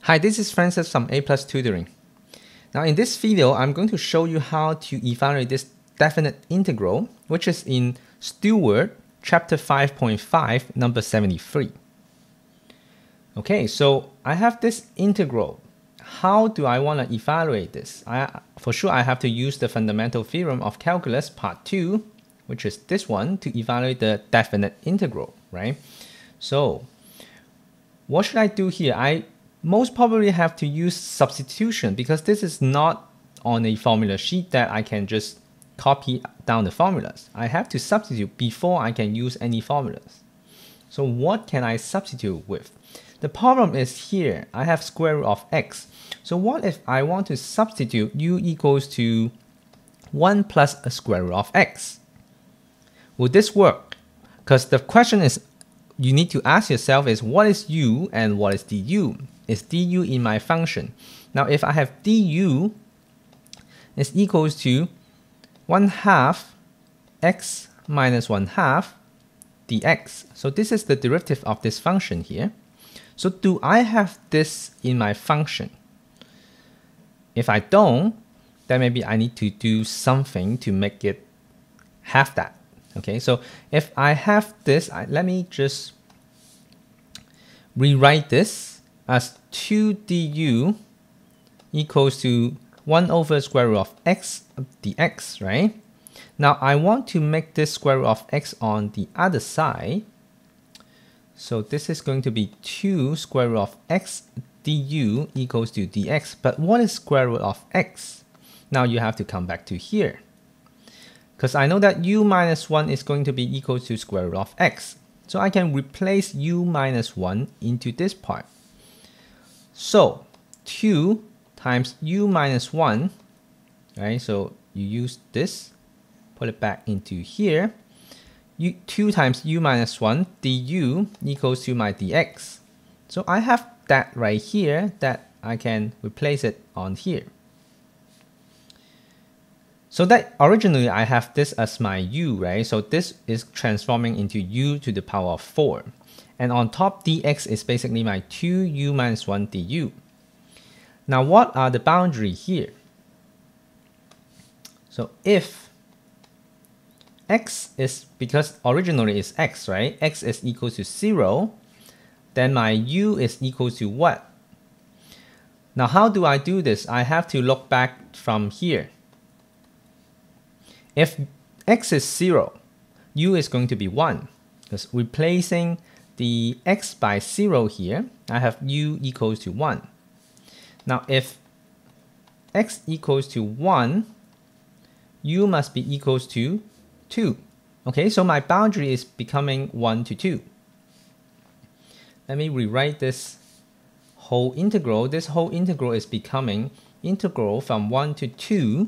Hi, this is Francis from A+ Tutoring. Now in this video, I'm going to show you how to evaluate this definite integral, which is in Stewart, chapter 5.5, number 73. Okay, so I have this integral. How do I want to evaluate this? For sure, I have to use the fundamental theorem of calculus, part 2, which is this one, to evaluate the definite integral, right? So what should I do here? I most probably have to use substitution because this is not on a formula sheet that I can just copy down the formulas. I have to substitute before I can use any formulas. So what can I substitute with? The problem is here, I have square root of x. So what if I want to substitute u equals to 1 plus a square root of x? Will this work? Because the question is, you need to ask yourself is what is u and what is du? Is du in my function? Now if I have du is equals to 1/2 x minus 1/2 dx. So this is the derivative of this function here. So do I have this in my function? If I don't, then maybe I need to do something to make it have that. Okay, so if I have this, let me just rewrite this as 2 du equals to 1 over square root of x dx, right? Now I want to make this square root of x on the other side. So this is going to be 2 square root of x du equals to dx. But what is square root of x? Now you have to come back to here. Because I know that u minus 1 is going to be equal to square root of x. So I can replace u minus 1 into this part. So 2 times u minus 1, right? So you use this, put it back into here. 2 times u minus 1 du equals to my dx. So I have that right here that I can replace it on here. So that originally I have this as my u, right? So this is transforming into u to the power of 4. And on top, dx is basically my 2u minus 1 du. Now what are the boundary here? So if x is, because originally is x, right? X is equal to 0, then my u is equal to what? Now how do I do this? I have to look back from here. If x is 0, u is going to be 1. Because replacing the x by 0 here, I have u equals to 1. Now if x equals to 1, u must be equals to 2. Okay, so my boundary is becoming 1 to 2. Let me rewrite this whole integral. This whole integral is becoming integral from 1 to 2.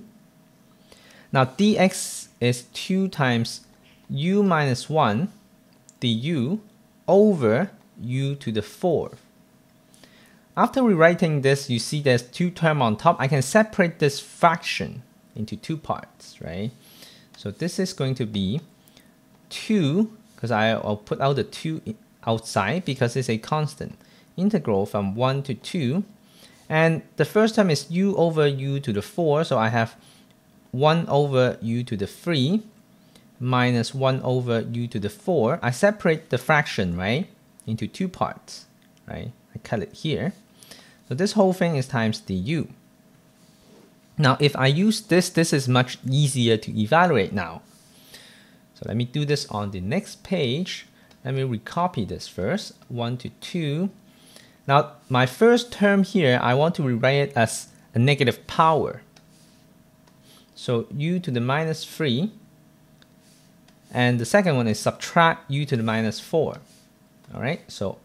Now dx is 2 times u minus 1 du over u to the 4th. After rewriting this, you see there's 2 terms on top. I can separate this fraction into 2 parts, right? So this is going to be 2, because I'll put out the 2 outside because it's a constant. Integral from 1 to 2. And the first term is u over u to the 4, so I have 1 over u to the 3 minus 1 over u to the 4. I separate the fraction, right, into 2 parts, right? I cut it here. So this whole thing is times du. Now if I use this, this is much easier to evaluate now. So let me do this on the next page. Let me recopy this first, 1 to 2. Now my first term here, I want to rewrite it as a negative power. So u to the minus 3. And the second one is subtract u to the minus 4. All right, so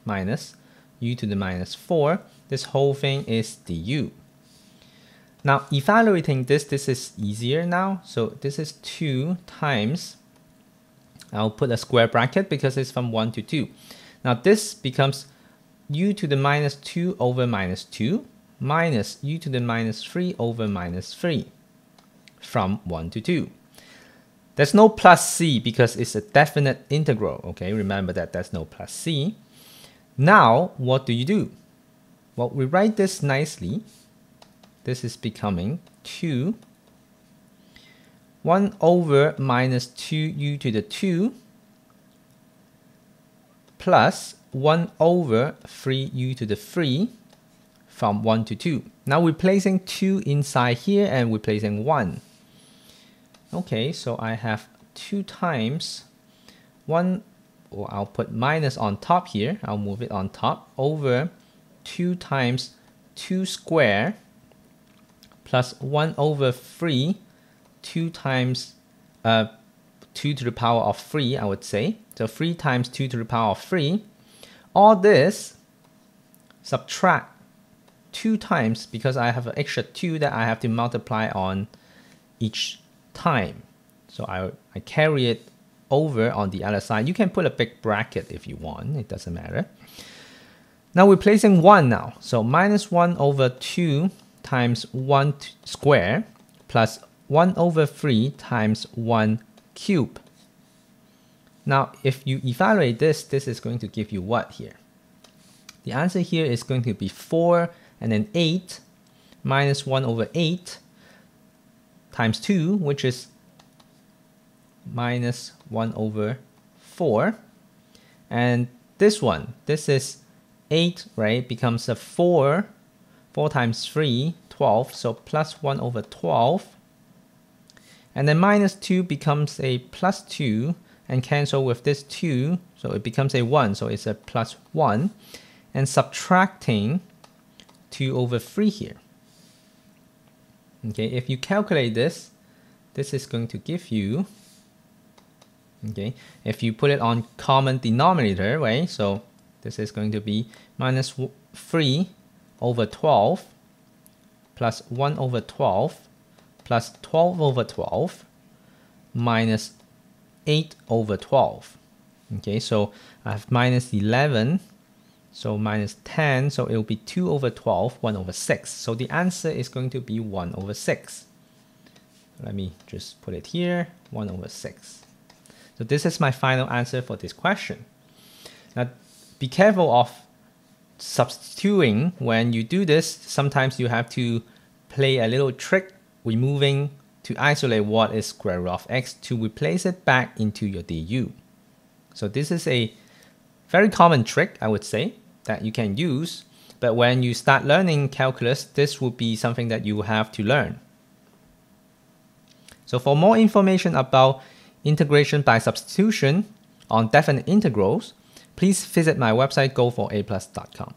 minus u to the minus 4. This whole thing is du. Now evaluating this is easier now. So this is 2 times, I'll put a square bracket because it's from 1 to 2. Now this becomes u to the minus 2 over minus 2 minus u to the minus 3 over minus 3 from 1 to 2. There's no plus c because it's a definite integral, okay? Remember that there's no plus c. Now, what do? Well, we write this nicely. This is becoming 2. 1 over minus 2u to the 2 plus 1 over 3u to the 3 from 1 to 2. Now we're placing 2 inside here and we're placing 1. Okay, so I have 2 times 1, or I'll put minus on top here. I'll move it on top, over 2 times 2 square plus 1 over 3, 2 times 2 to the power of 3, I would say. So 3 times 2 to the power of 3. All this subtract 2 times, because I have an extra 2 that I have to multiply on each time. So I carry it over on the other side. You can put a big bracket if you want, it doesn't matter. Now we're placing 1 now. So minus 1 over 2 times 1 square plus 1 over 3 times 1 cube. Now if you evaluate this, this is going to give you what here? The answer here is going to be 4 and then 8 minus 1 over 8 times 2, which is minus 1 over 4. And this one, this is 8, right? Becomes a 4. 4 times 3, 12. So plus 1 over 12. And then minus 2 becomes a plus 2 and cancel with this 2. So it becomes a 1. So it's a plus 1. And subtracting 2 over 3 here. Okay, if you calculate this, this is going to give you, okay, if you put it on common denominator, right? So this is going to be minus 3 over 12 plus 1 over 12 plus 12 over 12 minus 8 over 12. Okay, so I have minus 11. So minus 10, so it will be 2 over 12, 1 over 6. So the answer is going to be 1 over 6. Let me just put it here, 1 over 6. So this is my final answer for this question. Now, be careful of substituting when you do this. Sometimes you have to play a little trick, removing to isolate what is square root of x to replace it back into your du. So this is a very common trick, I would say, that you can use, but when you start learning calculus, this will be something that you will have to learn. So for more information about integration by substitution on definite integrals, please visit my website goforA+.com.